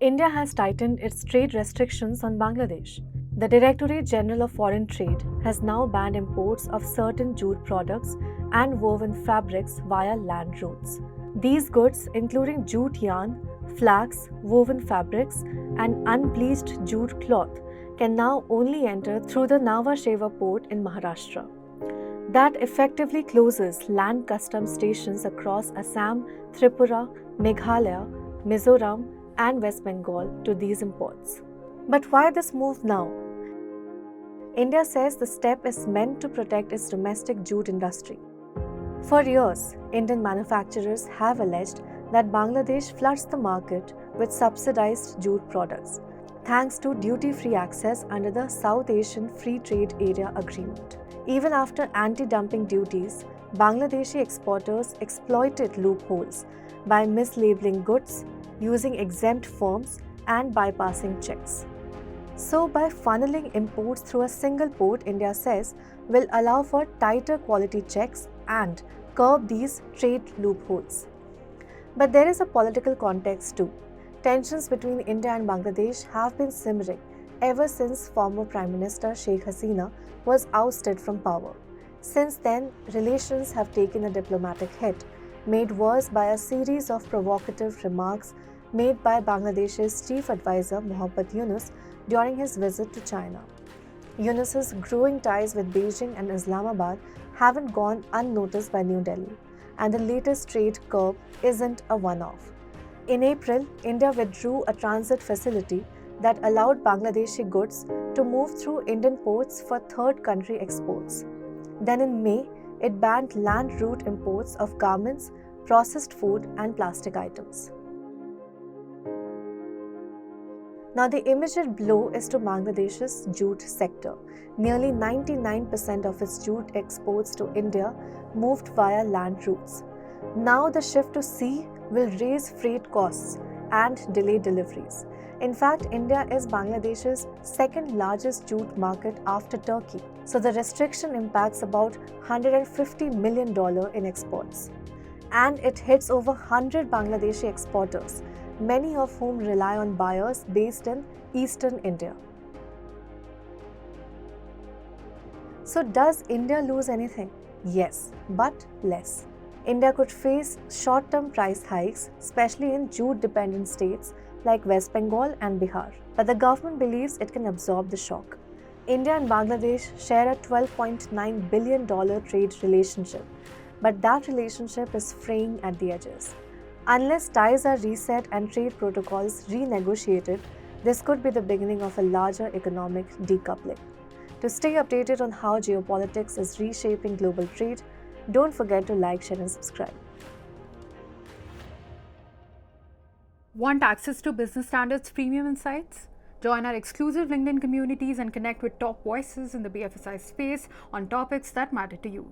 India has tightened its trade restrictions on Bangladesh. The Directorate General of Foreign Trade has now banned imports of certain jute products and woven fabrics via land routes. These goods, including jute yarn, flax, woven fabrics, and unbleached jute cloth, can now only enter through the Nhava Sheva port in Maharashtra. That effectively closes land customs stations across Assam, Tripura, Meghalaya, Mizoram, and West Bengal to these imports. But why this move now? India says the step is meant to protect its domestic jute industry. For years, Indian manufacturers have alleged that Bangladesh floods the market with subsidized jute products, thanks to duty-free access under the South Asian Free Trade Area Agreement. Even after anti-dumping duties, Bangladeshi exporters exploited loopholes by mislabeling goods, using exempt forms, and bypassing checks. So, by funneling imports through a single port, India says, will allow for tighter quality checks and curb these trade loopholes. But there is a political context too. Tensions between India and Bangladesh have been simmering ever since former Prime Minister Sheikh Hasina was ousted from power. Since then, relations have taken a diplomatic hit, made worse by a series of provocative remarks made by Bangladesh's chief advisor Muhammad Yunus during his visit to China. Yunus's growing ties with Beijing and Islamabad haven't gone unnoticed by New Delhi, and the latest trade curb isn't a one-off. In April, India withdrew a transit facility that allowed Bangladeshi goods to move through Indian ports for third country exports. Then in May, it banned land route imports of garments, processed food, and plastic items. Now, the immediate blow is to Bangladesh's jute sector. Nearly 99% of its jute exports to India moved via land routes. Now, the shift to sea will raise freight costs and delay deliveries. In fact, India is Bangladesh's second largest jute market after Turkey. So, the restriction impacts about $150 million in exports. And it hits over 100 Bangladeshi exporters, many of whom rely on buyers based in eastern India. So, does India lose anything? Yes, but less. India could face short-term price hikes, especially in jute-dependent states like West Bengal and Bihar. But the government believes it can absorb the shock. India and Bangladesh share a $12.9 billion trade relationship, but that relationship is fraying at the edges. Unless ties are reset and trade protocols renegotiated, this could be the beginning of a larger economic decoupling. To stay updated on how geopolitics is reshaping global trade, don't forget to like, share, and subscribe. Want access to Business Standards premium insights? Join our exclusive LinkedIn communities and connect with top voices in the BFSI space on topics that matter to you.